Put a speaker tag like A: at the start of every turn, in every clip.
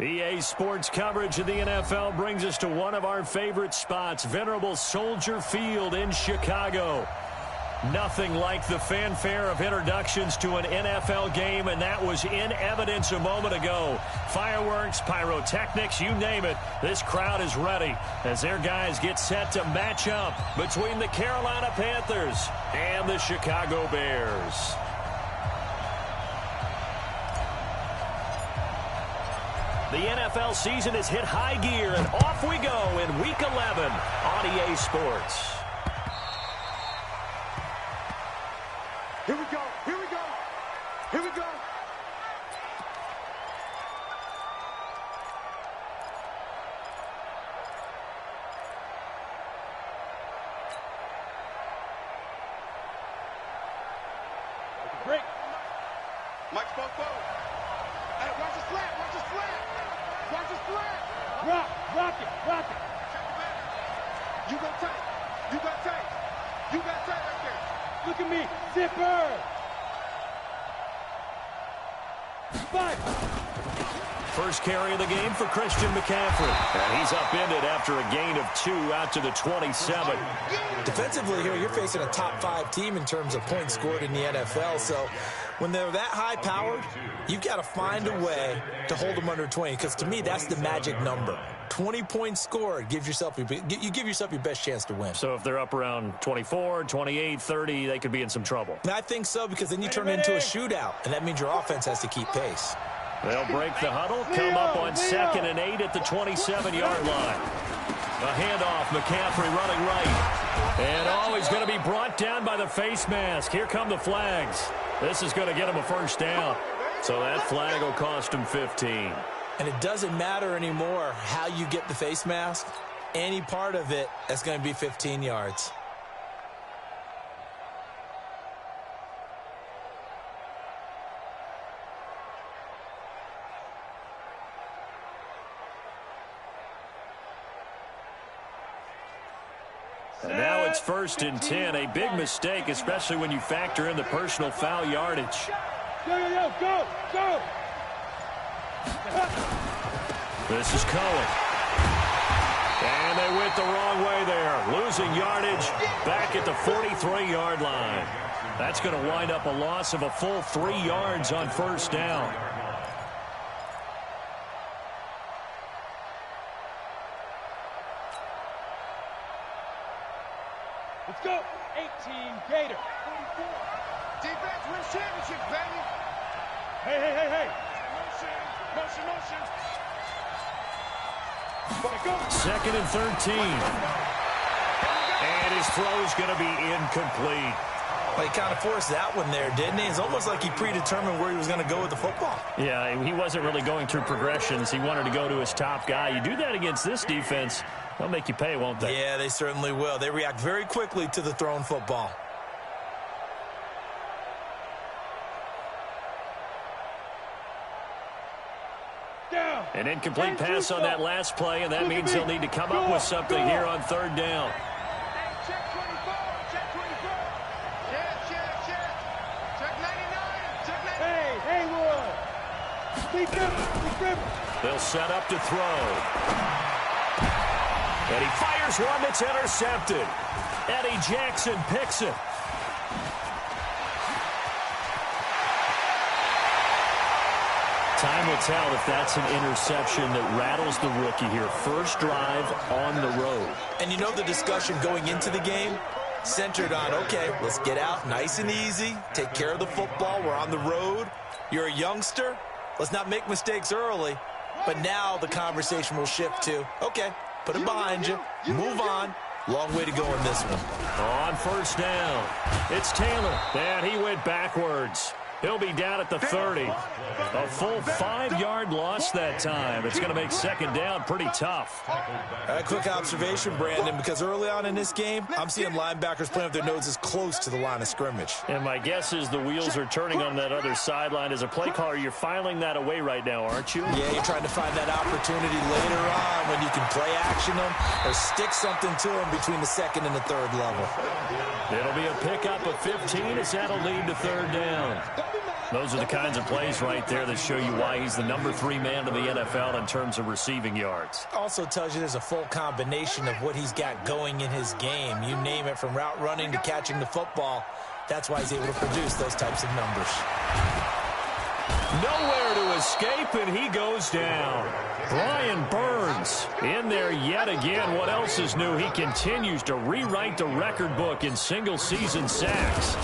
A: EA Sports coverage of the NFL brings us to one of our favorite spots, venerable Soldier Field in Chicago. Nothing like the fanfare of introductions to an NFL game, and that was in evidence a moment ago. Fireworks, pyrotechnics, you name it. This crowd is ready as their guys get set to match up between the Carolina Panthers and the Chicago Bears. The NFL season has hit high gear, and off we go in Week 11 on EA Sports.
B: Here we go, here we go, here we go. Break. Mike spoke forward. Hey, watch the slant, watch the slant. Watch the slant. Rock it. You got tight. You got tight. You got tight right there. Look at me. Zipper. Spike.
A: First carry of the game for Christian McCaffrey. And he's upended after a gain of 2 out to the 27.
C: Defensively here, you're facing a top 5 team in terms of points scored in the NFL. So when they're that high-powered, you've got to find a way to hold them under 20. Because to me, that's the magic number. 20 points scored, you give yourself your best chance to win.
A: So if they're up around 24, 28, 30, they could be in some trouble.
C: I think so, because then you turn it into a shootout, and that means your offense has to keep pace.
A: They'll break the huddle, come up on 2nd and 8 at the 27-yard line. A handoff, McCaffrey running right. And he's going to be brought down by the face mask. Here come the flags. This is going to get him a first down. So that flag will cost him 15.
C: And it doesn't matter anymore how you get the face mask. Any part of it is going to be 15 yards.
A: And now it's 1st and 10. A big mistake, especially when you factor in the personal foul yardage.
B: Go.
A: This is Cohen. And they went the wrong way there. Losing yardage back at the 43-yard line. That's going to wind up a loss of a full 3 yards on first down.
B: Let's go. 18 Gator. 44. Defense wins championships, baby. Hey. Motion.
A: 2nd and 13. And his throw is going to be incomplete.
C: Well, he kind of forced that one there, didn't he? It's almost like he predetermined where he was going to go with the football.
A: Yeah, he wasn't really going through progressions. He wanted to go to his top guy. You do that against this defense, they'll make you pay, won't they?
C: Yeah, they certainly will. They react very quickly to the thrown football.
A: An incomplete pass on that last play, and that means they'll need to come up with something here on 3rd down.
B: Check 24. Check 99. Check 99. Hey, Haywood.
A: They'll set up to throw. And he fires one that's intercepted. Eddie Jackson picks it. Time will tell if that's an interception that rattles the rookie here. First drive on the road.
C: And you know the discussion going into the game centered on, okay, let's get out nice and easy, take care of the football, we're on the road. You're a youngster, let's not make mistakes early. But now the conversation will shift to, okay, put it behind you, move on. Long way to go in this one.
A: On first down, it's Taylor, and he went backwards. He'll be down at the 30. A full 5-yard loss that time. It's going to make 2nd down pretty tough.
C: A quick observation, Brandon, because early on in this game, I'm seeing linebackers playing with their noses close to the line of scrimmage.
A: And my guess is the wheels are turning on that other sideline. As a play caller, you're filing that away right now, aren't you?
C: Yeah, you're trying to find that opportunity later on when you can play action them or stick something to them between the 2nd and the 3rd level.
A: It'll be a pickup of 15 as that'll lead to third down. Those are the kinds of plays right there that show you why he's the number 3 man in the NFL in terms of receiving yards.
C: Also tells you there's a full combination of what he's got going in his game. You name it, from route running to catching the football. That's why he's able to produce those types of numbers.
A: Nowhere to escape, and he goes down. Brian Burns in there yet again. What else is new? He continues to rewrite the record book in single-season sacks.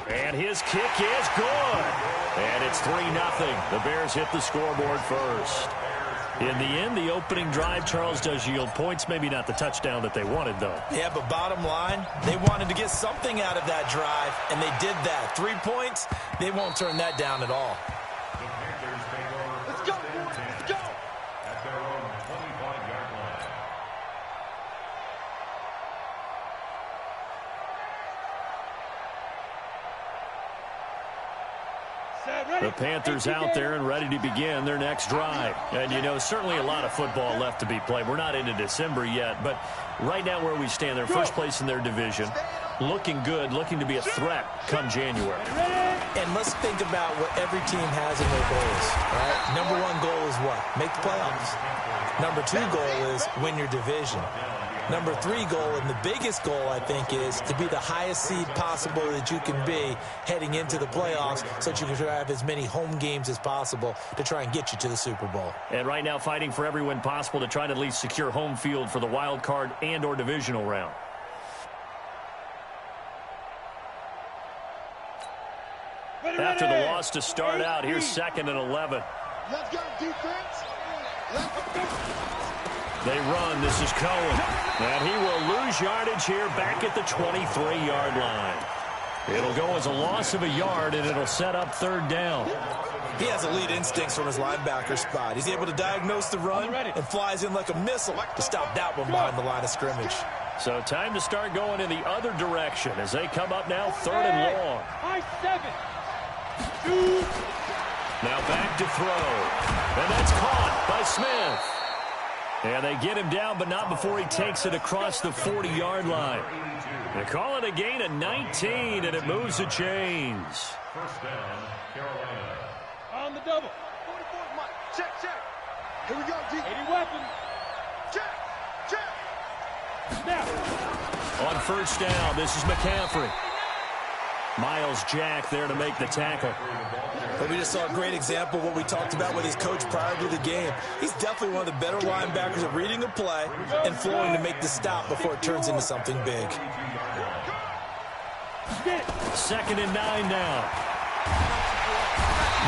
A: And his kick is good. And it's 3-0. The Bears hit the scoreboard first. In the end, the opening drive, Charles, does yield points. Maybe not the touchdown that they wanted, though.
C: Yeah, but bottom line, they wanted to get something out of that drive, and they did that. 3 points, they won't turn that down at all.
B: Let's go, boys. Let's go.
D: At their own 25-yard line.
A: The Panthers out there and ready to begin their next drive. And, you know, certainly a lot of football left to be played. We're not into December yet, but right now where we stand, they're first place in their division. Looking good, looking to be a threat come January.
C: And let's think about what every team has in their goals, right? Number 1 goal is what? Make the playoffs. Number 2 goal is win your division. Number 3 goal, and the biggest goal, I think, is to be the highest seed possible that you can be heading into the playoffs so that you can have as many home games as possible to try and get you to the Super Bowl.
A: And right now fighting for every win possible to try to at least secure home field for the wild card and or divisional round. After the loss to start out, here's 2nd and 11.
B: Let's go, defense. Let's go.
A: They run. This is Cohen. And he will lose yardage here back at the 23-yard line. It'll go as a loss of a yard, and it'll set up third down.
C: He has elite instincts from his linebacker spot. He's able to diagnose the run and flies in like a missile to stop that one behind the line of scrimmage.
A: So time to start going in the other direction as they come up now 3rd and long. Now back to throw. And that's caught by Smith. And they get him down, but not before he takes it across the 40-yard line. They call it a gain of 19, and it moves the chains.
D: First down, Carolina.
B: On the double. 44, Mike. Check, check. Here we go, D. 80 weapon. Check, check. Now.
A: On first down, this is McCaffrey. Miles Jack there to make the tackle.
C: But we just saw a great example of what we talked about with his coach prior to the game. He's definitely one of the better linebackers at reading a play and flowing to make the stop before it turns into something big.
A: 2nd and 9 now.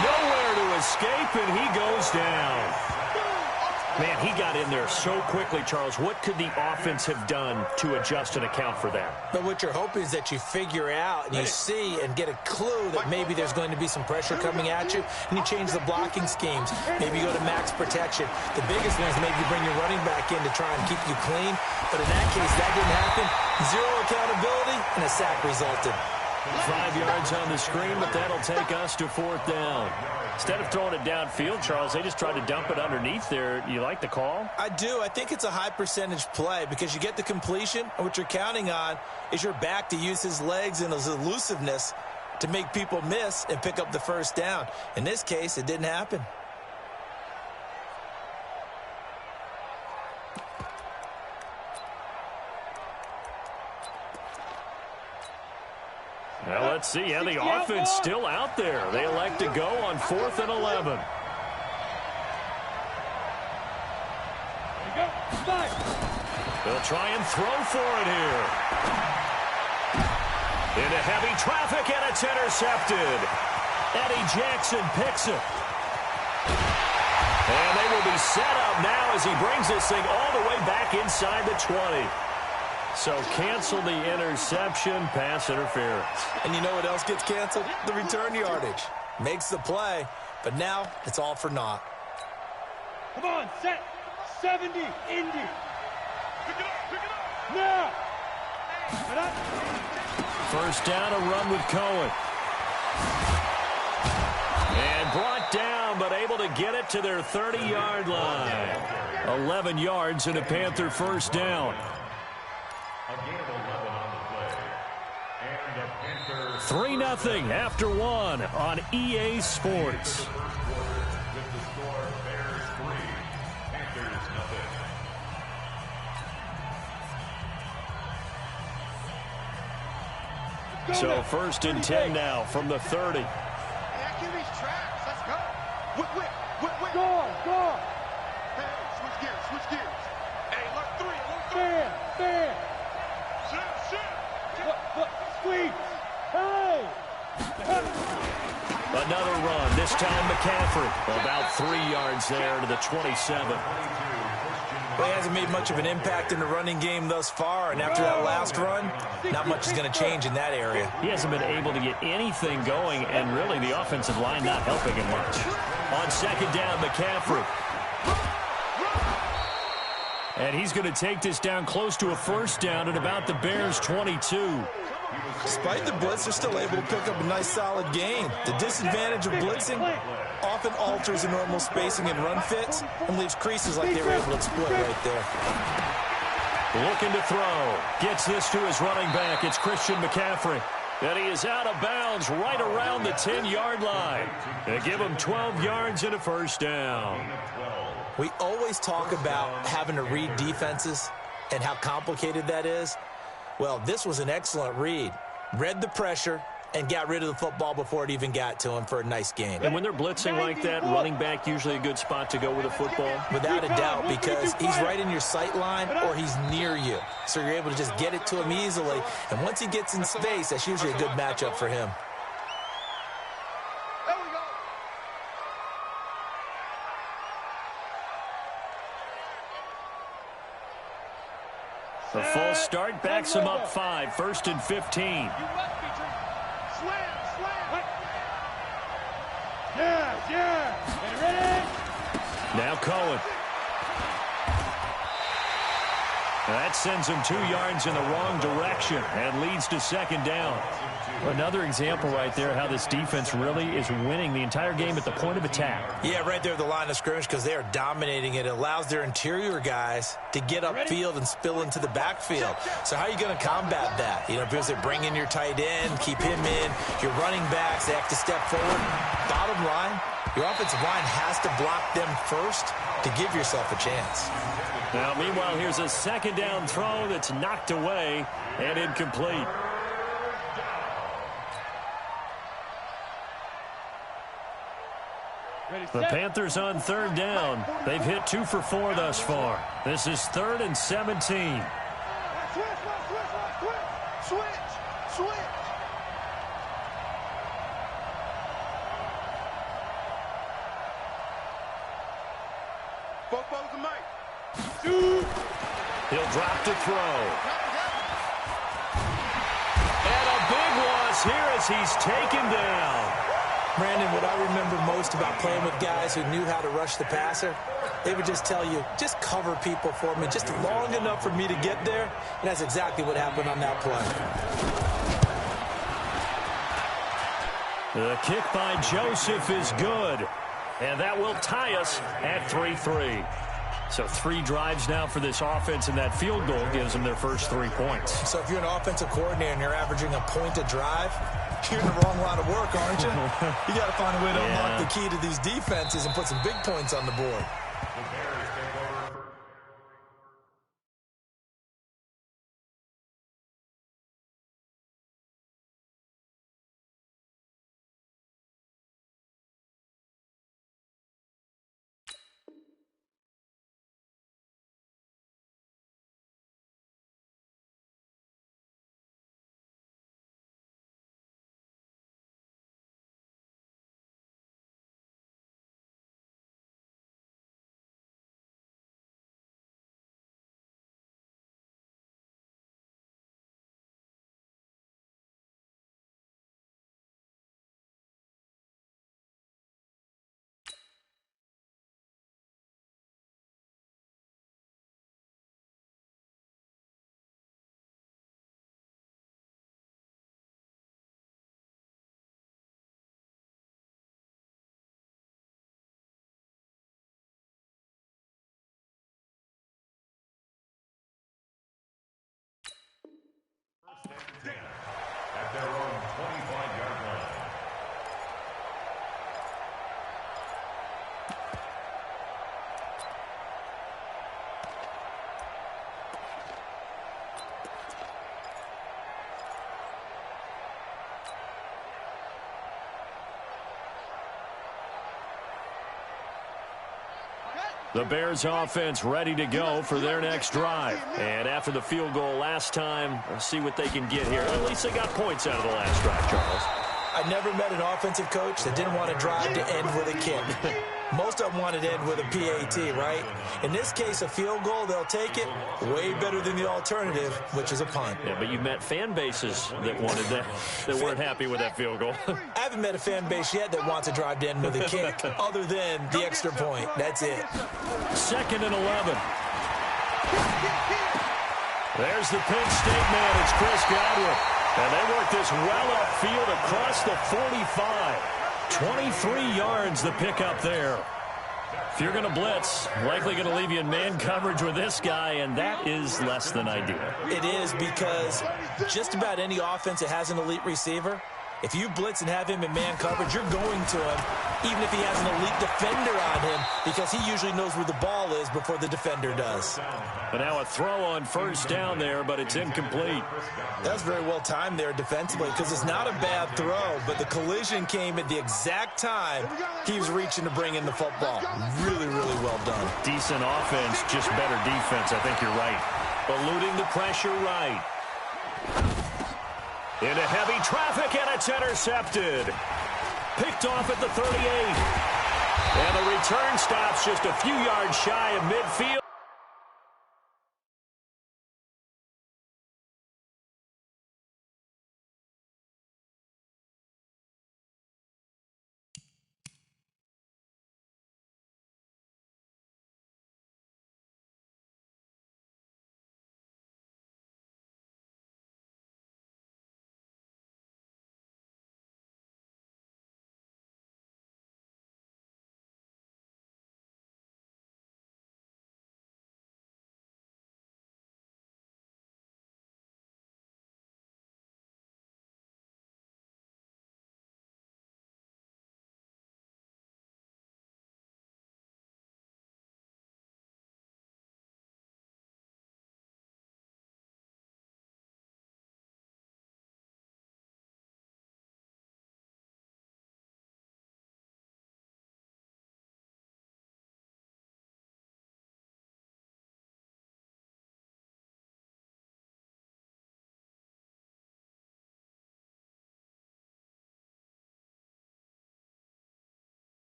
A: Nowhere to escape, and he goes down. Man, he got in there so quickly, Charles. What could the offense have done to adjust and account for that?
C: But what you're hoping is that you figure out and you see and get a clue that maybe there's going to be some pressure coming at you, and you change the blocking schemes. Maybe you go to max protection. The biggest thing is maybe you bring your running back in to try and keep you clean. But in that case, that didn't happen. 0 accountability, and a sack resulted.
A: 5 yards on the screen, but that'll take us to 4th down. Instead of throwing it downfield, Charles, they just tried to dump it underneath there. You like the call?
C: I do. I think it's a high percentage play because you get the completion, and what you're counting on is your back to use his legs and his elusiveness to make people miss and pick up the first down. In this case, it didn't happen.
A: Well, let's see. Yeah, the offense still out there. They elect to go on 4th and 11. They'll try and throw for it here. Into heavy traffic, and it's intercepted. Eddie Jackson picks it. And they will be set up now as he brings this thing all the way back inside the 20. So cancel the interception, pass interference.
C: And you know what else gets canceled? The return yardage. Makes the play, but now it's all for naught.
B: Come on, set. 70, Indy. Pick it up. Now.
A: First down, a run with Cohen. And brought down, but able to get it to their 30-yard line. 11 yards and a Panther first down.
D: A gain of 11 on
A: 3-0 after one on EA Sports. So 1st and 10 now from the 30.
B: Hey, I give these tracks. Let's go. Whip.
E: Go.
B: Hey, switch gears. Hey, look three.
E: Fan.
B: Shit.
E: Sweep. Hey.
A: Another run, this time McCaffrey. About 3 yards there to the 27.
C: Well, he hasn't made much of an impact in the running game thus far, and after that last run, not much is going to change in that area.
A: He hasn't been able to get anything going, and really the offensive line not helping him much. On 2nd down, McCaffrey. And he's going to take this down close to a 1st down at about the Bears' 22.
C: Despite the blitz, they're still able to pick up a nice, solid gain. The disadvantage of blitzing often alters the normal spacing and run fits and leaves creases like they were able to exploit right there.
A: Looking to throw. Gets this to his running back. It's Christian McCaffrey. And he is out of bounds right around the 10-yard line. They give him 12 yards and a 1st down.
C: We always talk about having to read defenses and how complicated that is. Well, this was an excellent read. Read the pressure and got rid of the football before it even got to him for a nice gain.
A: And when they're blitzing like that, running back usually a good spot to go with a football?
C: Without a doubt, because he's right in your sight line or he's near you. So you're able to just get it to him easily. And once he gets in space, that's usually a good matchup for him.
B: There we go.
A: The full start backs him up 5, 1st and 15.
B: You left me, Drew. Slam.
E: Yeah. Ready?
A: Now Cohen. That sends him 2 yards in the wrong direction and leads to 2nd down. Another example right there how this defense really is winning the entire game at the point of attack.
C: Yeah, right there at the line of scrimmage because they are dominating it. It allows their interior guys to get upfield and spill into the backfield. So how are you going to combat that? You know, because they bring in your tight end, keep him in, your running backs, they have to step forward. Bottom line, your offensive line has to block them first to give yourself a chance.
A: Now, meanwhile, here's a 2nd down throw that's knocked away and incomplete. The Panthers on 3rd down. They've hit 2 for 4 thus far. This is 3rd and 17.
B: Switch. Both balls are mine.
A: He'll drop to throw. And a big loss here as he's taken down.
C: Brandon, what I remember most about playing with guys who knew how to rush the passer, they would just tell you, just cover people for me, just long enough for me to get there. And that's exactly what happened on that play.
A: The kick by Joseph is good. And that will tie us at 3-3. So 3 drives now for this offense, and that field goal gives them their first 3 points.
C: So if you're an offensive coordinator and you're averaging a point a drive, you're in the wrong line of work, aren't you? You got to find a way to unlock the key to these defenses and put some big points on the board.
A: The Bears offense ready to go for their next drive. And after the field goal last time, let's see what they can get here. At least they got points out of the last drive, Charles.
C: I never met an offensive coach that didn't want to drive to end with a kick. Most of them wanted to end with a PAT, right? In this case, a field goal, they'll take it. Way better than the alternative, which is a punt.
A: Yeah, but you met fan bases that wanted that, that weren't happy with that field goal.
C: I haven't met a fan base yet that wants to drive to end with a kick, other than the extra point. That's it.
A: 2nd and 11. There's the Penn State man. It's Chris Godwin. And they work this well upfield across the 45. 23 yards the pickup there. If you're going to blitz, likely going to leave you in man coverage with this guy, and that is less than ideal.
C: It is, because just about any offense that has an elite receiver, if you blitz and have him in man coverage, you're going to him, even if he has an elite defender on him, because he usually knows where the ball is before the defender does.
A: But now a throw on 1st down there, but it's incomplete.
C: That was very well timed there defensively, because it's not a bad throw, but the collision came at the exact time he was reaching to bring in the football. Really, really well done.
A: Decent offense, just better defense. I think you're right. Eluding the pressure right. Into heavy traffic, and it's intercepted. Picked off at the 38. And the return stops just a few yards shy of midfield.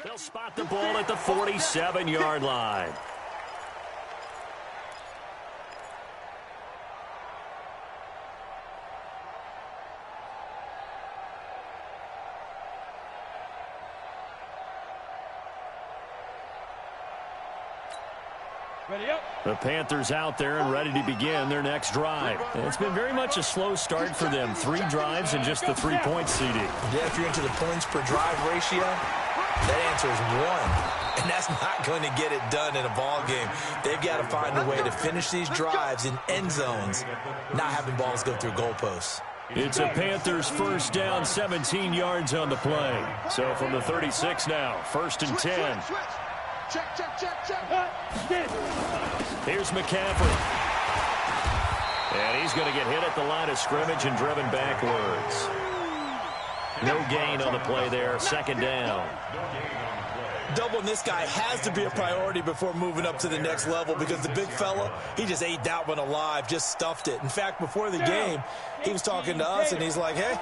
A: They'll spot the ball at the 47-yard line.
E: Ready up.
A: The Panthers out there and ready to begin their next drive. And it's been very much a slow start for them. 3 drives and just the 3-point CD.
C: Yeah, if you're into the points per drive ratio, that answer is 1. And that's not going to get it done in a ball game. They've got to find a way to finish these drives in end zones, not having balls go through goalposts.
A: It's a Panthers 1st down, 17 yards on the play. So from the 36 now, 1st and 10.
E: Check.
A: Here's McCaffrey. And he's going to get hit at the line of scrimmage and driven backwards. No gain on the play there, 2nd down.
C: Doubling this guy has to be a priority before moving up to the next level, because the big fella, he just ate that one alive, just stuffed it. In fact, before the game, he was talking to us, and he's like, hey,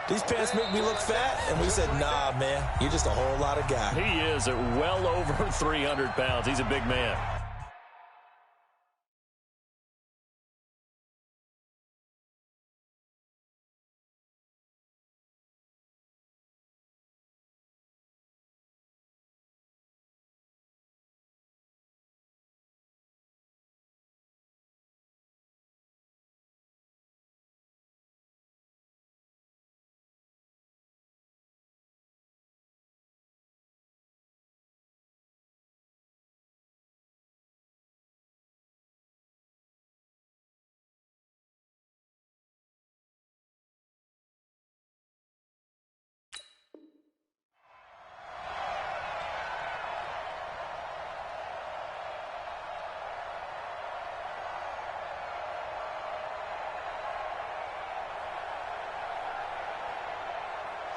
C: these pants make me look fat. And we said, nah, man, you're just a whole lot of guy.
A: He is at well over 300 pounds. He's a big man.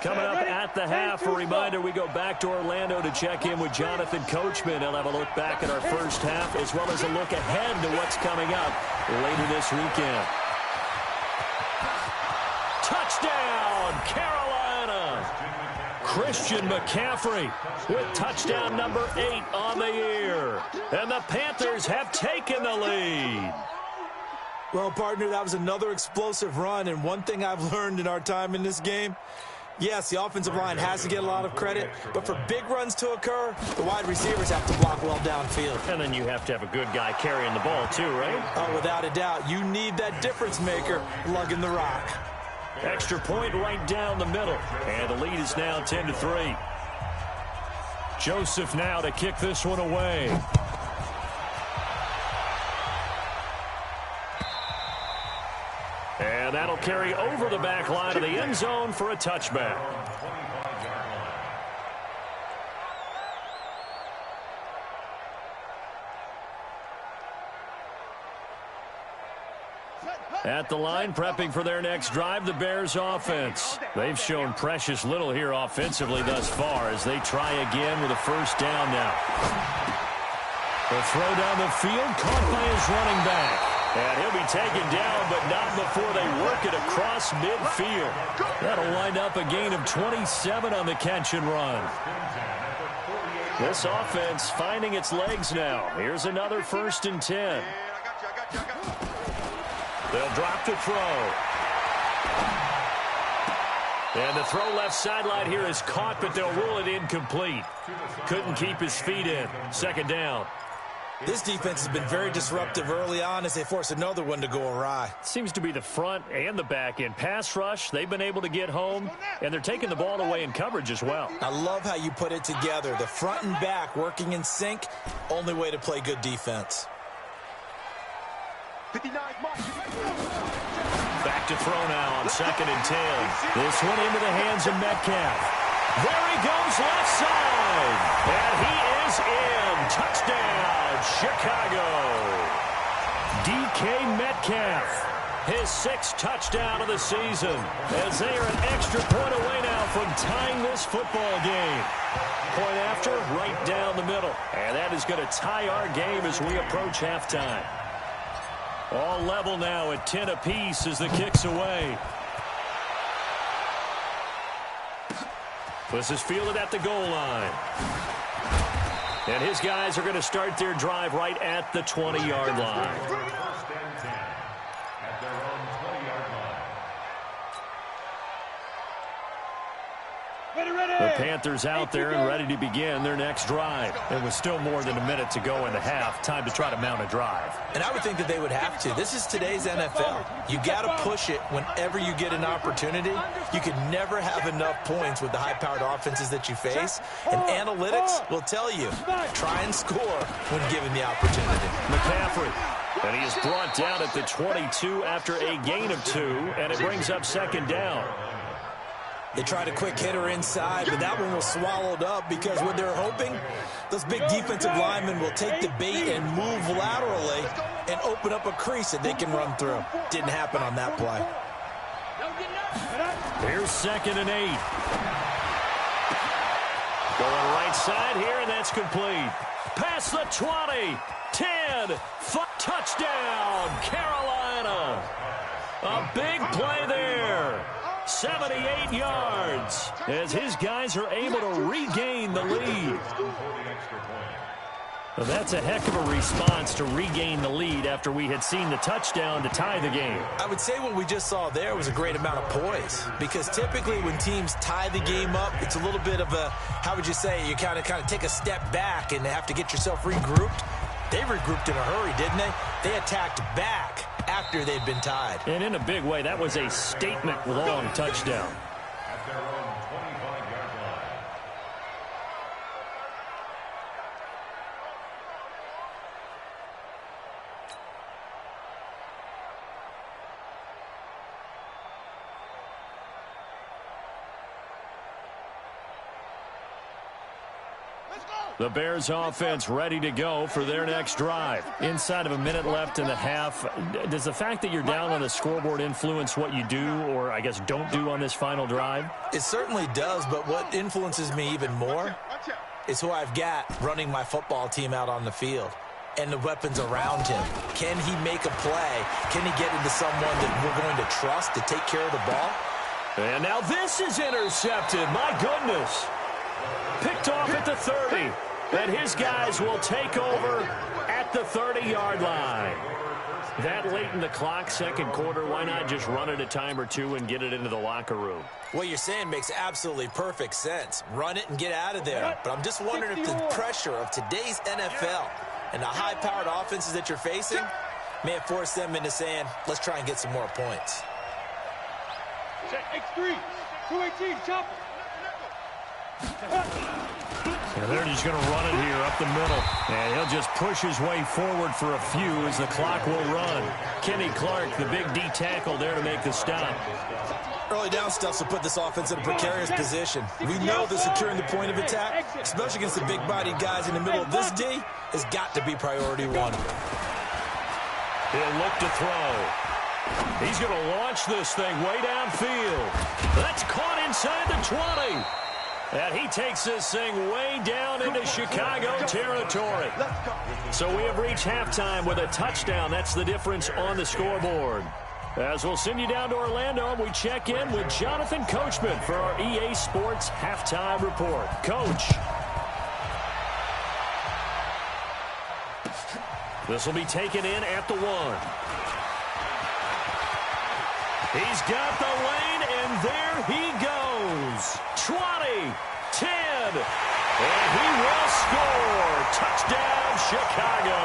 A: Coming up at the half, a reminder, we go back to Orlando to check in with Jonathan Coachman. He'll have a look back at our first half as well as a look ahead to what's coming up later this weekend. Touchdown, Carolina! Christian McCaffrey with touchdown number 8 on the year. And the Panthers have taken the lead.
C: Well, partner, that was another explosive run, and one thing I've learned in our time in this game, yes, the offensive line has to get a lot of credit, but for big runs to occur, the wide receivers have to block well downfield.
A: And then you have to have a good guy carrying the ball too, right?
C: Oh, without a doubt. You need that difference maker lugging the rock.
A: Extra point right down the middle. And the lead is now 10-3. Joseph now to kick this one away. And that'll carry over the back line of the end zone for a touchback. At the line, prepping for their next drive, the Bears offense. They've shown precious little here offensively thus far as they try again with a first down now. The throw down the field, caught by his running back. And he'll be taken down, but not before they work it across midfield. That'll wind up a gain of 27 on the catch and run. This offense finding its legs now. Here's another 1st and 10. They'll drop to throw. And the throw left sideline here is caught, but they'll rule it incomplete. Couldn't keep his feet in. 2nd down.
C: This defense has been very disruptive early on as they force another one to go awry.
A: Seems to be the front and the back end. Pass rush, they've been able to get home, and they're taking the ball away in coverage as well.
C: I love how you put it together. The front and back working in sync, only way to play good defense.
A: Back to throw now on 2nd and 10. This one into the hands of Metcalf. There he goes left side. And he is in. Touchdown, Chicago. DK Metcalf, his 6th touchdown of the season, as they are an extra point away now from tying this football game. Point after, right down the middle. And that is going to tie our game as we approach halftime. All level now at 10 apiece as the kick's away. This is fielded at the goal line. And his guys are going to start their drive right at the 20-yard line.
D: 1st and 10 at their own 20-yard line.
A: The Panthers out there and ready to begin their next drive. It was still more than a minute to go in the half. Time to try to mount a drive.
C: And I would think that they would have to. This is today's NFL. You got to push it whenever you get an opportunity. You can never have enough points with the high-powered offenses that you face. And analytics will tell you, try and score when given the opportunity.
A: McCaffrey. And he is brought down at the 22 after a gain of 2, and it brings up 2nd down.
C: They tried a quick hitter inside, but that one was swallowed up because what they're hoping, those big defensive linemen will take the bait and move laterally and open up a crease that they can run through. Didn't happen on that play.
A: Here's 2nd and 8. Going right side here, and that's complete. Past the 20, 10, touchdown, Carolina. A big play there. 78 yards as his guys are able to regain the lead. Well, that's a heck of a response to regain the lead after we had seen the touchdown to tie the game.
C: I would say what we just saw there was a great amount of poise because typically when teams tie the game up, it's a little bit of a, how would you say, you kind of take a step back and have to get yourself regrouped. They regrouped in a hurry, didn't they? They attacked back after they'd been tied.
A: And in a big way, that was a statement-long touchdown.
D: At their own 25-yard line.
B: Let's go!
A: The Bears offense ready to go for their next drive. Inside of a minute left in the half, does the fact that you're down on the scoreboard influence what you do or, I guess, don't do on this final drive?
C: It certainly does, but what influences me even more is who I've got running my football team out on the field and the weapons around him. Can he make a play? Can he get into someone that we're going to trust to take care of the ball?
A: And now this is intercepted. My goodness. Picked off at the 30. And his guys will take over at the 30-yard line. That late in the clock, second quarter, why not just run it a time or two and get it into the locker room?
C: What you're saying makes absolutely perfect sense. Run it and get out of there. But I'm just wondering if the pressure of today's NFL and the high-powered offenses that you're facing may have forced them into saying, let's try and get some more points.
E: Check X3. 218, chopper.
A: And they're just going to run it here up the middle. And he'll just push his way forward for a few as the clock will run. Kenny Clark, the big D tackle there to make the stop.
C: Early down stuff will put this offense in a precarious position. We know that securing the point of attack, especially against the big-bodied guys in the middle of this D, has got to be priority one.
A: He'll look to throw. He's going to launch this thing way downfield. That's caught inside the 20. And he takes this thing way down into Chicago territory. So we have reached halftime with a touchdown. That's the difference on the scoreboard. As we'll send you down to Orlando, we check in with Jonathan Coachman for our EA Sports Halftime Report. Coach. This will be taken in at the 1. He's got the lane, and there he goes. 20, 10, and he will score. Touchdown, Chicago.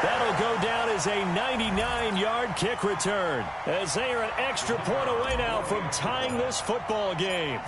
A: That'll go down as a 99-yard kick return, as they are an extra point away now from tying this football game.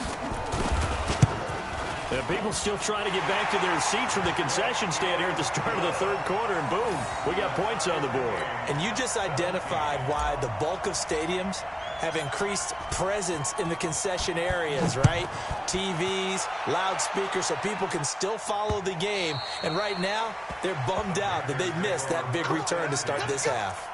A: And people still trying to get back to their seats from the concession stand here at the start of the third quarter, and boom, we got points on the board.
C: And you just identified why the bulk of stadiums have increased presence in the concession areas, right? TVs, loudspeakers, so people can still follow the game. And right now, they're bummed out that they missed that big return to start this half.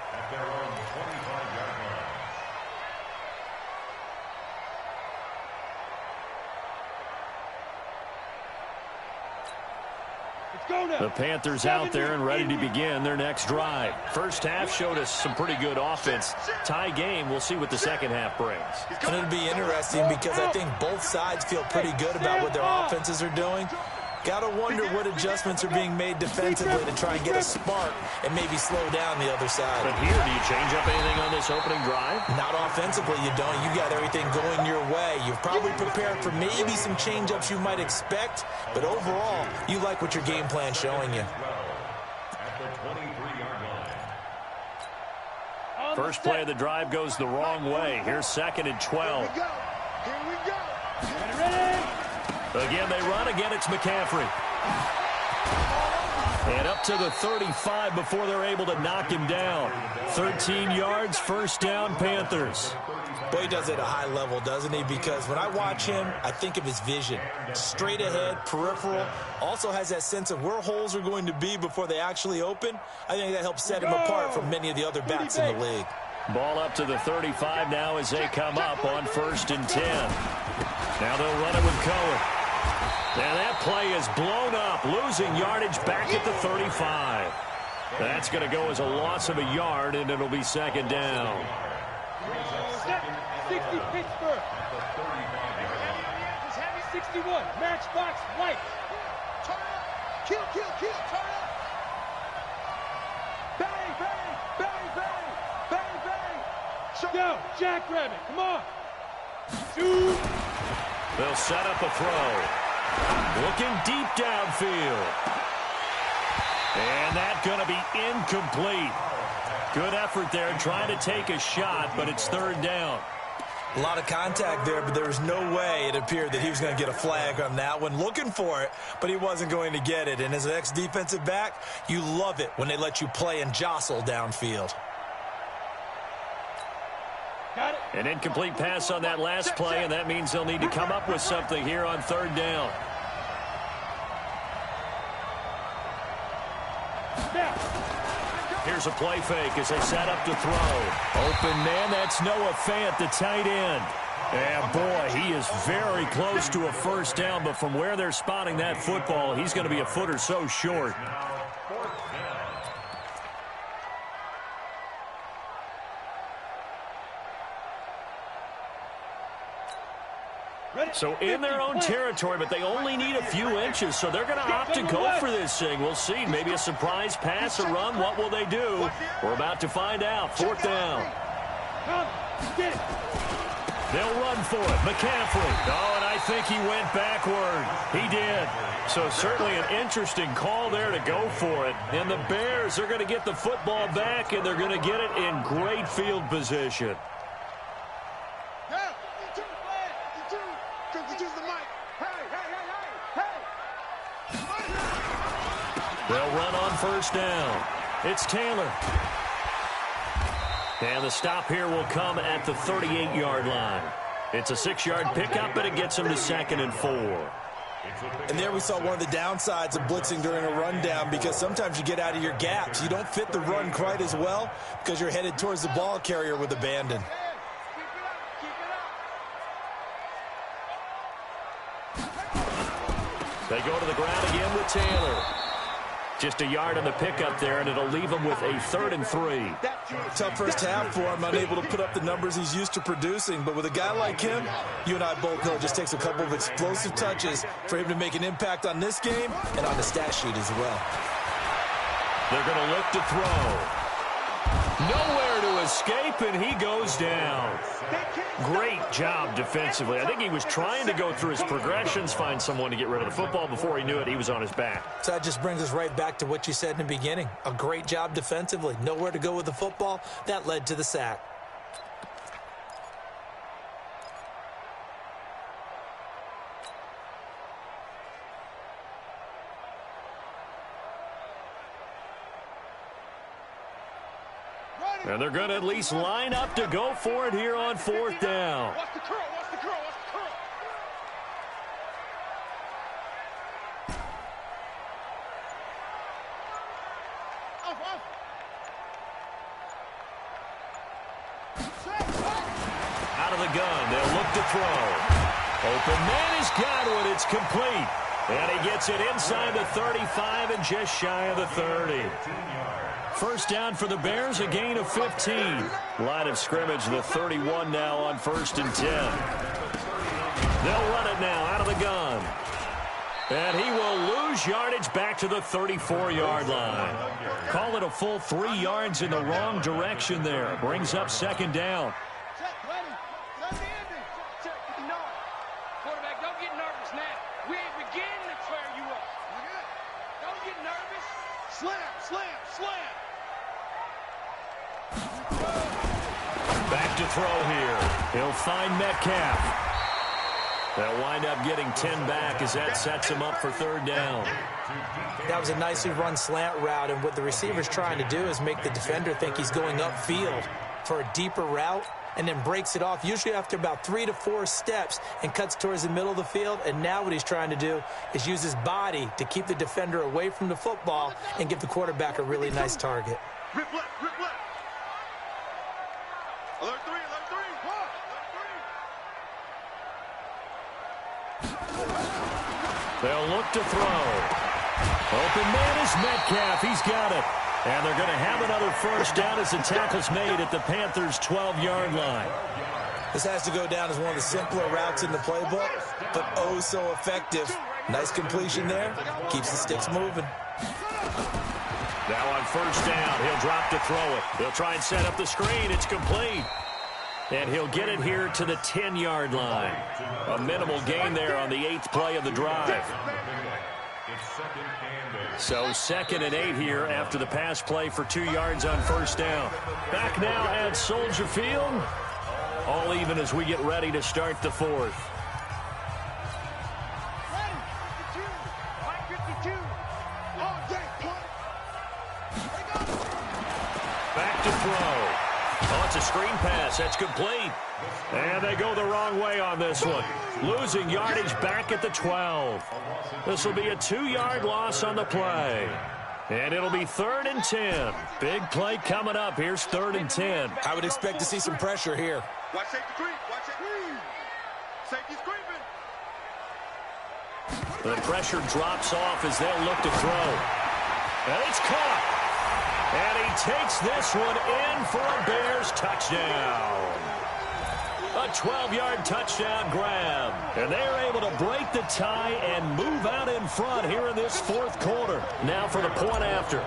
A: The Panthers out there and ready to begin their next drive. First half showed us some pretty good offense. Tie game, we'll see what the second half brings.
C: And it'll be interesting because I think both sides feel pretty good about what their offenses are doing. Got to wonder what adjustments are being made defensively to try and get a spark and maybe slow down the other side.
A: But here, do you change up anything on this opening drive?
C: Not offensively, you don't. You got everything going your way. You've probably prepared for maybe some change-ups you might expect, but overall, you like what your game plan's showing you.
A: First play of the drive goes the wrong way. Here's 2nd and 12.
B: Here we go.
E: Ready?
A: Again, they run. Again, it's McCaffrey. And up to the 35 before they're able to knock him down. 13 yards, first down, Panthers.
C: Boy, he does it at a high level, doesn't he? Because when I watch him, I think of his vision. Straight ahead, peripheral. Also has that sense of where holes are going to be before they actually open. I think that helps set him apart from many of the other backs in the league.
A: Ball up to the 35 now as they come up on 1st and 10. Now they'll run it with Cohen. And that play is blown up, losing yardage back at the 35. That's going to go as a loss of a yard, and it'll be 2nd down.
E: 60 Pittsburgh. 61 Matchbox White.
B: Turn up. Kill. Turn up. Bang, bang, bang, bang, bang, bang.
E: Go, Jackrabbit, come on. Shoot.
A: They'll set up a throw. Looking deep downfield. And that's going to be incomplete. Good effort there trying to take a shot, but it's 3rd down.
C: A lot of contact there, but there was no way it appeared that he was going to get a flag on that one. Looking for it, but he wasn't going to get it. And as an ex-defensive back, you love it when they let you play and jostle downfield.
E: Got it.
A: An incomplete pass on that last play, and that means they'll need to come up with something here on 3rd down. Here's a play fake as they set up to throw. Open man, that's Noah Fant, the tight end. And boy, he is very close to a first down, but from where they're spotting that football, he's going to be a foot or so short. So in their own territory, but they only need a few inches, so they're going to opt to go for this thing. We'll see. Maybe a surprise pass or run. What will they do? We're about to find out. Fourth down. They'll run for it. McCaffrey. Oh, and I think he went backward. He did. So certainly an interesting call there to go for it. And the Bears are going to get the football back, and they're going to get it in great field position. They'll run on first down. It's Taylor. And the stop here will come at the 38-yard line. It's a 6-yard pickup, and it gets them to 2nd and 4.
C: And there we saw one of the downsides of blitzing during a rundown, because sometimes you get out of your gaps. You don't fit the run quite as well because you're headed towards the ball carrier with abandon.
A: They go to the ground again with Taylor. Just a yard on the pickup there, and it'll leave him with a 3rd and 3.
C: Tough first half for him, unable to put up the numbers he's used to producing. But with a guy like him, you and I both know it just takes a couple of explosive touches for him to make an impact on this game and on the stat sheet as well.
A: They're going to look to throw. Nowhere to escape, and he goes down. Great job defensively. I think he was trying to go through his progressions, find someone to get rid of the football. Before he knew it, he was on his back.
C: So that just brings us right back to what you said in the beginning. A great job defensively. Nowhere to go with the football. That led to the sack.
A: And they're going to at least line up to go for it here on 4th down.
B: Watch the curl, watch the curl, watch the curl.
A: Out of the gun, they'll look to throw. Open man has got one. It's complete. And he gets it inside the 35 and just shy of the 30. First down for the Bears, a gain of 15. Line of scrimmage, the 31 now on 1st and 10. They'll run it now out of the gun. And he will lose yardage back to the 34-yard line. Call it a full 3 yards in the wrong direction there. Brings up 2nd down.
B: Quarterback, don't get nervous now. We ain't beginning to tear you up. Don't get nervous. Slam, slam, slam.
A: Back to throw here. He'll find Metcalf. They'll wind up getting 10 back as that sets him up for 3rd down.
C: That was a nicely run slant route, and what the receiver's trying to do is make the defender think he's going upfield for a deeper route, and then breaks it off, usually after about 3 to 4 steps, and cuts towards the middle of the field. And now what he's trying to do is use his body to keep the defender away from the football and give the quarterback a really nice target.
B: Rip left, rip left. Alert 3, alert 3.
A: They'll look to throw. Open man is Metcalf. He's got it. And they're going to have another first down as the tackle's made at the Panthers' 12-yard line.
C: This has to go down as one of the simpler routes in the playbook, but oh so effective. Nice completion there. Keeps the sticks moving.
A: Now on first down, he'll drop to throw it. He'll try and set up the screen. It's complete. And he'll get it here to the 10-yard line. A minimal gain there on the 8th play of the drive. So 2nd and 8 here after the pass play for 2 yards on first down. Back now at Soldier Field. All even as we get ready to start the 4th. Back to throw. Oh, it's a screen pass. That's complete. And they go the wrong way on this one. Losing yardage back at the 12. This will be a 2-yard loss on the play. And it'll be 3rd and 10. Big play coming up. Here's 3rd and 10.
C: I would expect to see some pressure here.
B: Watch safety creep. Watch it. Safety's creeping.
A: The pressure drops off as they'll look to throw. And it's caught. And he takes this one in for a Bears touchdown. A 12-yard touchdown grab. And they're able to break the tie and move out in front here in this 4th quarter. Now for the point after.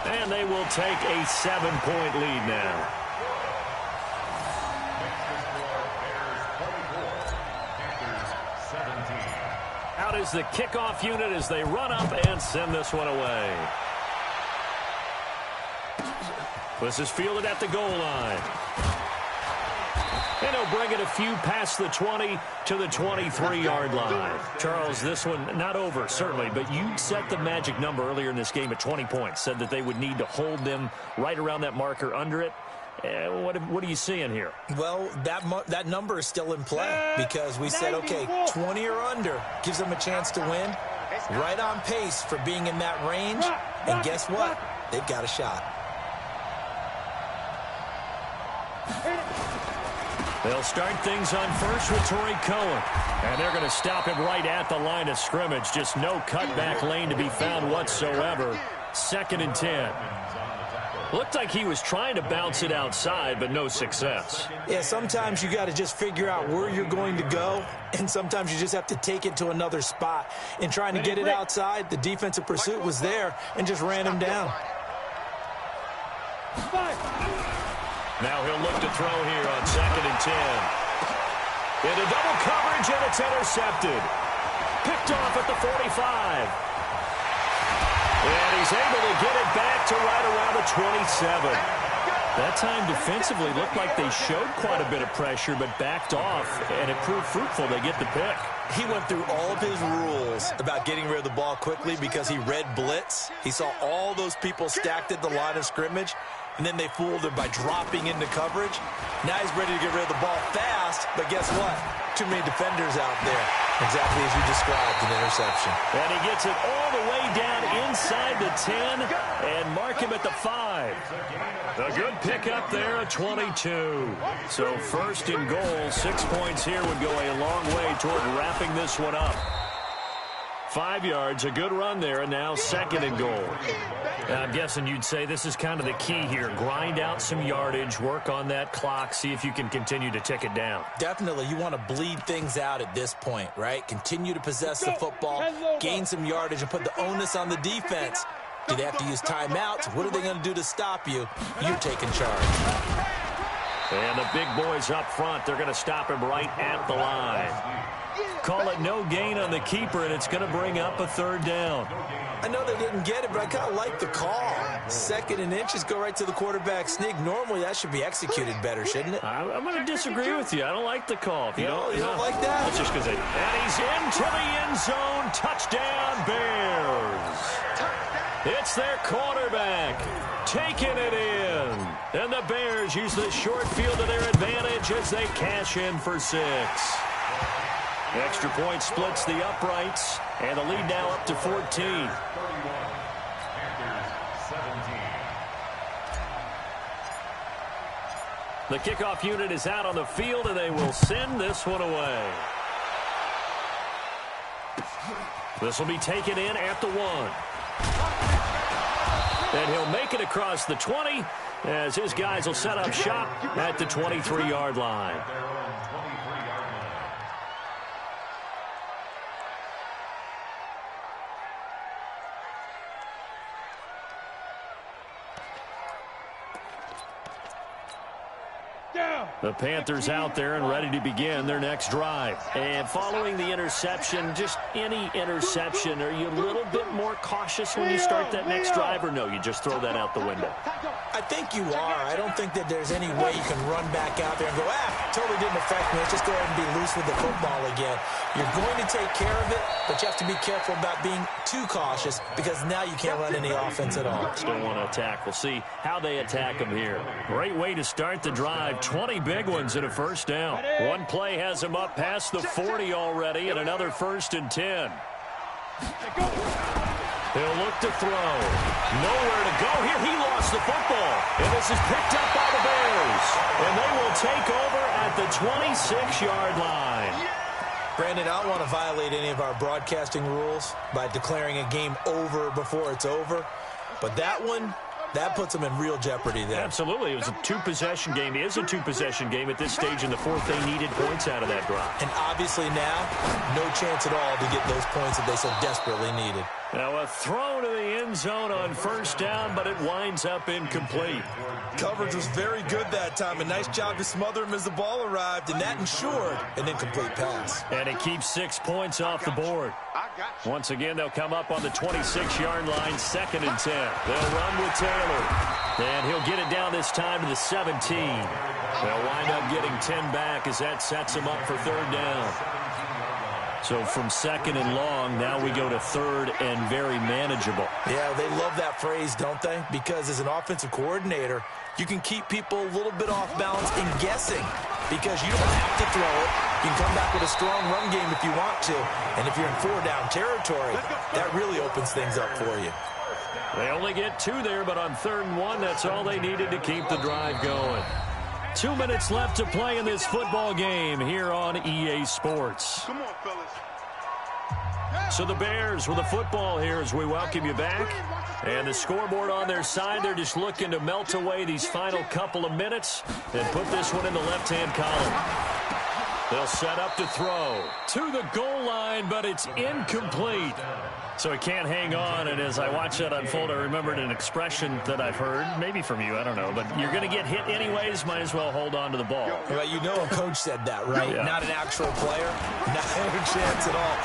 A: And they will take a 7-point lead now. Out is the kickoff unit as they run up and send this one away. This is fielded at the goal line. And he'll bring it a few past the 20 to the 23-yard line. Charles, this one not over, certainly, but you set the magic number earlier in this game at 20 points. Said that they would need to hold them right around that marker under it. What are you seeing here?
C: Well, that number is still in play because we said, okay, 20 or under gives them a chance to win. Right on pace for being in that range. And guess what? They've got a shot.
A: They'll start things on first with Torrey Cohen. And they're going to stop him right at the line of scrimmage. Just no cutback lane to be found whatsoever. 2nd and 10. Looked like he was trying to bounce it outside, but no success.
C: Yeah, sometimes you got to just figure out where you're going to go, and sometimes you just have to take it to another spot. In trying to get it outside, the defensive pursuit was there and just ran him down.
A: Now he'll look to throw here on 2nd and 10. Into double coverage, and it's intercepted. Picked off at the 45. And he's able to get it back to right around the 27. That time defensively looked like they showed quite a bit of pressure, but backed off, and it proved fruitful. They get the pick.
C: He went through all of his rules about getting rid of the ball quickly because he read blitz. He saw all those people stacked at the line of scrimmage, and then they fooled him by dropping into coverage. Now he's ready to get rid of the ball fast, but guess what? Too many defenders out there. Exactly as you described, an interception.
A: And he gets it all the way down inside the 10 and mark him at the 5. A good pickup there at 22. So 1st and goal, 6 points here would go a long way toward wrapping this one up. 5 yards, a good run there, and now 2nd and goal. I'm guessing you'd say this is kind of the key here. Grind out some yardage, work on that clock, see if you can continue to tick it down.
C: Definitely. You want to bleed things out at this point, right? Continue to possess the football, gain some yardage, and put the onus on the defense. Do they have to use timeouts? What are they going to do to stop you? You're taking charge.
A: And the big boys up front, they're going to stop him right at the line. Call it no gain on the keeper, and it's going to bring up a 3rd down.
C: I know they didn't get it, but I kind of like the call. 2nd and inches, go right to the quarterback sneak. Normally, that should be executed better, shouldn't it?
A: I'm going to disagree with you. I don't like the call.
C: You don't like that?
A: That's just because and he's into the end zone. Touchdown, Bears. It's their quarterback taking it in. And the Bears use the short field to their advantage as they cash in for 6. Extra point splits the uprights, and the lead now up to 14. The kickoff unit is out on the field, and they will send this one away. This will be taken in at the 1. And he'll make it across the 20 as his guys will set up shop at the 23-yard line. The Panthers out there and ready to begin their next drive. And following the interception, just any interception, are you a little bit more cautious when you start that next drive, or no, you just throw that out the window?
C: I think you are. I don't think that there's any way you can run back out there and go, totally didn't affect me. Let's just go ahead and be loose with the football again. You're going to take care of it, but you have to be careful about being too cautious because now you can't run any offense at all.
A: Still want to attack. We'll see how they attack them here. Great way to start the drive. 20 20 big ones and a first down. One play has him up past the 40 already, and another 1st and 10. He'll look to throw. Nowhere to go here. He lost the football. And this is picked up by the Bears. And they will take over at the 26-yard line.
C: Brandon, I don't want to violate any of our broadcasting rules by declaring a game over before it's over. But that one, that puts them in real jeopardy there.
A: Absolutely. It was a two-possession game. It is a two-possession game at this stage in the fourth. They needed points out of that drive.
C: And obviously now, no chance at all to get those points that they so desperately needed.
A: Now a throw to the end zone on first down, but it winds up incomplete.
C: Coverage was very good that time. A nice job to smother him as the ball arrived, and that ensured an incomplete pass.
A: And it keeps 6 points off the board. Once again, they'll come up on the 26-yard line, 2nd and 10. They'll run with Taylor, and he'll get it down this time to the 17. They'll wind up getting 10 back as that sets them up for 3rd down. So from 2nd and long, now we go to 3rd and very manageable.
C: Yeah, they love that phrase, don't they? Because as an offensive coordinator, you can keep people a little bit off balance and guessing because you don't have to throw it. You can come back with a strong run game if you want to. And if you're in 4-down territory, that really opens things up for you.
A: They only get 2 there, but on 3rd and 1, that's all they needed to keep the drive going. 2 minutes left to play in this football game here on EA Sports.
B: Come on, fellas.
A: So the Bears with the football here as we welcome you back. And the scoreboard on their side, they're just looking to melt away these final couple of minutes and put this one in the left-hand column. They'll set up to throw to the goal line, but it's incomplete. So he can't hang on, and as I watch that unfold, I remembered an expression that I've heard, maybe from you, I don't know, but you're going to get hit anyways, might as well hold on to the ball.
C: Well, you know a coach said that, right?
A: Yeah.
C: Not an actual player. Not a chance at all.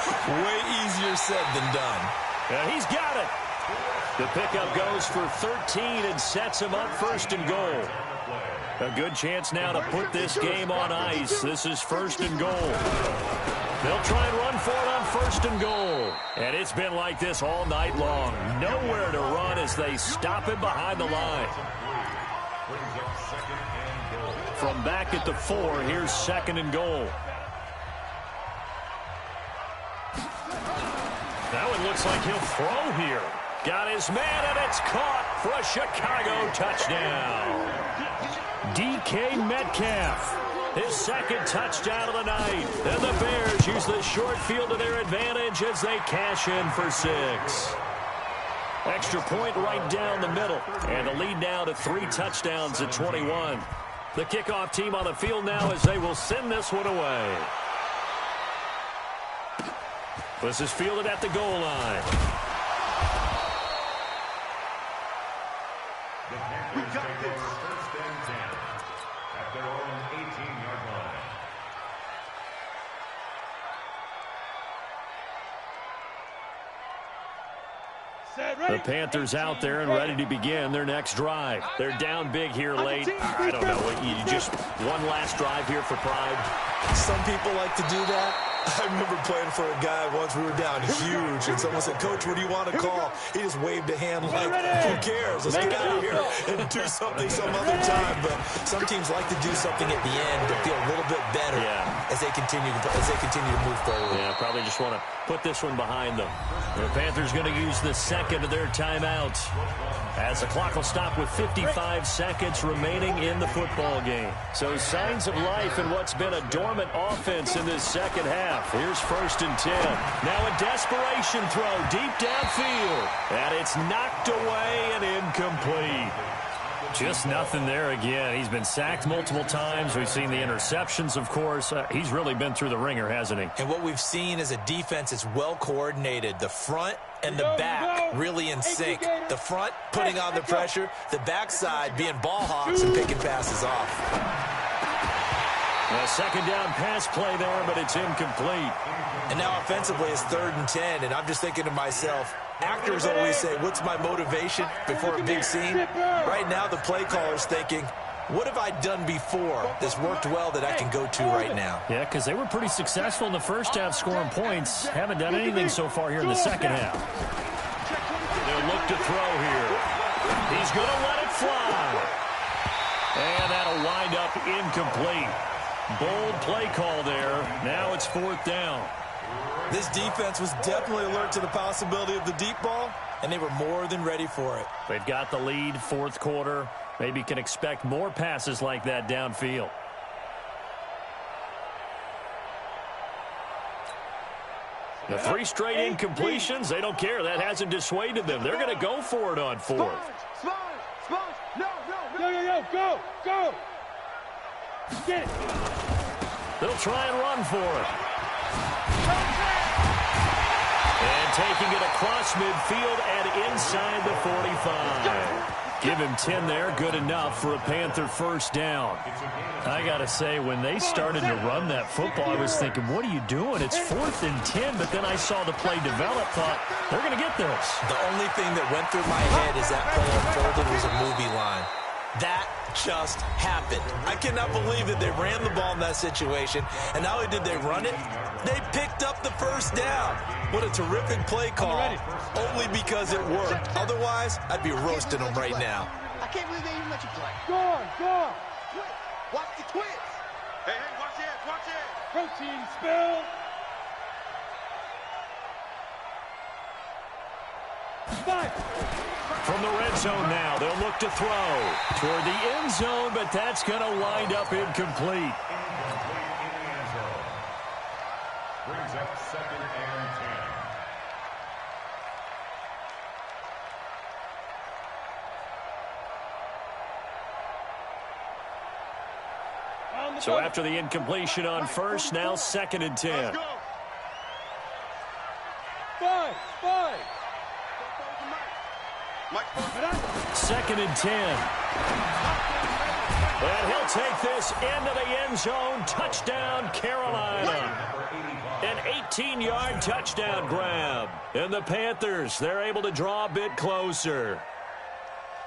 C: Way easier said than done.
A: Yeah, he's got it. The pickup goes for 13 and sets him up 1st and goal. A good chance now to put this game on ice. This is 1st and goal. They'll try and run for it on 1st and goal. And it's been like this all night long. Nowhere to run as they stop him behind the line. From back at the 4, here's 2nd and goal. That one looks like he'll throw here. Got his man, and it's caught for a Chicago touchdown. DK Metcalf. His 2nd touchdown of the night. And the Bears use the short field to their advantage as they cash in for 6. Extra point right down the middle. And the lead now to 3 touchdowns at 21. The kickoff team on the field now as they will send this one away. This is fielded at the goal line.
D: We got this. 1st and 10 at their own 18-yard line.
A: The Panthers out there and ready to begin their next drive. They're down big here late. I don't know. You just one last drive here for pride.
C: Some people like to do that. I remember playing for a guy once. We were down huge, and someone said, "Coach, what do you want to call?" He just waved a hand like, "Who cares? Let's get out of here and do something some other time." But some teams like to do something at the end to feel a little bit better as they continue to move forward.
A: Yeah, probably just want to put this one behind them. The Panthers going to use the 2nd of their timeouts as the clock will stop with 55 seconds remaining in the football game. So signs of life in what's been a dormant offense in this 2nd half. Here's 1st and 10. Now a desperation throw deep downfield. And it's knocked away and incomplete. Just nothing there again. He's been sacked multiple times. We've seen the interceptions, of course. He's really been through the ringer, hasn't he?
C: And what we've seen is a defense that's well coordinated. The front and the back really in sync. The front putting on the pressure. The backside being ball hawks and picking passes off.
A: A 2nd down pass play there, but it's incomplete.
C: And now offensively it's 3rd and 10, and I'm just thinking to myself, actors always say, what's my motivation before a big scene? Right now the play caller's thinking, what have I done before that's worked well that I can go to right now?
A: Yeah, because they were pretty successful in the first half scoring points. Haven't done anything so far here in the 2nd half. They'll look to throw here. He's going to let it fly. And that'll wind up incomplete. Bold play call there. Now it's 4th down.
C: This defense was definitely alert to the possibility of the deep ball, and they were more than ready for it.
A: They've got the lead, 4th quarter. Maybe can expect more passes like that downfield. The 3 straight incompletions, they don't care. That hasn't dissuaded them. They're going to go for it on 4th.
B: Sponge. No.
E: Go. Get it.
A: They'll try and run for it. And taking it across midfield and inside the 45. Give him 10 there, good enough for a Panther 1st down. I got to say, when they started to run that football, I was thinking, what are you doing? It's 4th and 10, but then I saw the play develop, thought, they're going to get this.
C: The only thing that went through my head as that play unfolded was a movie line. That just happened. I cannot believe that they ran the ball in that situation, and not only did they run it, they picked up the 1st down. What a terrific play call, only because it worked. Otherwise, I'd be roasting them right now.
B: I can't believe they even let you play.
E: Go on.
B: Watch the twins. Hey, watch it.
E: Protein spill.
A: From the red zone now, they'll look to throw toward the end zone, but that's going to wind up incomplete.
D: Brings up 2nd and 10.
A: So after the incompletion on 1st, now 2nd and 10.
B: Let's go.
E: 5.
A: 2nd and 10. And he'll take this into the end zone. Touchdown, Carolina. An 18-yard touchdown grab. And the Panthers, they're able to draw a bit closer.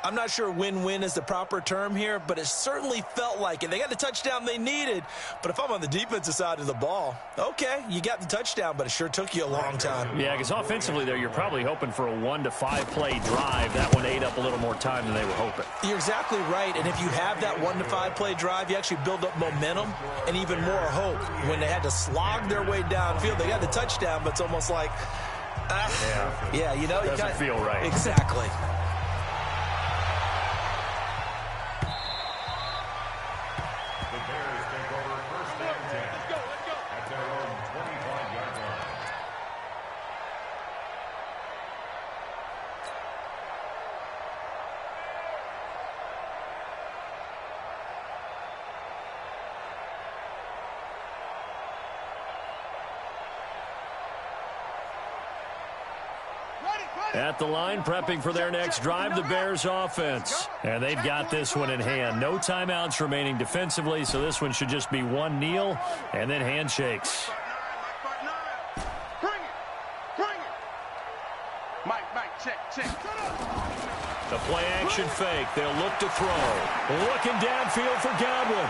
C: I'm not sure win-win is the proper term here, but it certainly felt like it. They got the touchdown they needed, but if I'm on the defensive side of the ball, okay, you got the touchdown, but it sure took you a long time.
A: Yeah, because offensively there, you're probably hoping for a 1 to 5 play drive. That one ate up a little more time than they were hoping.
C: You're exactly right, and if you have that 1 to 5 play drive, you actually build up momentum and even more hope. When they had to slog their way downfield, they got the touchdown, but it's almost like, yeah, you know,
A: doesn't feel right.
C: Exactly.
A: At the line, prepping for their next drive, the Bears offense. And they've got this one in hand. No timeouts remaining defensively, so this one should just be one kneel and then handshakes.
B: Bring it. Mike, check.
A: The play action fake. They'll look to throw. Looking downfield for Godwin.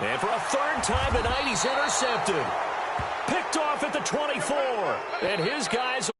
A: And for a 3rd time tonight, he's intercepted. Picked off at the 24. And his guys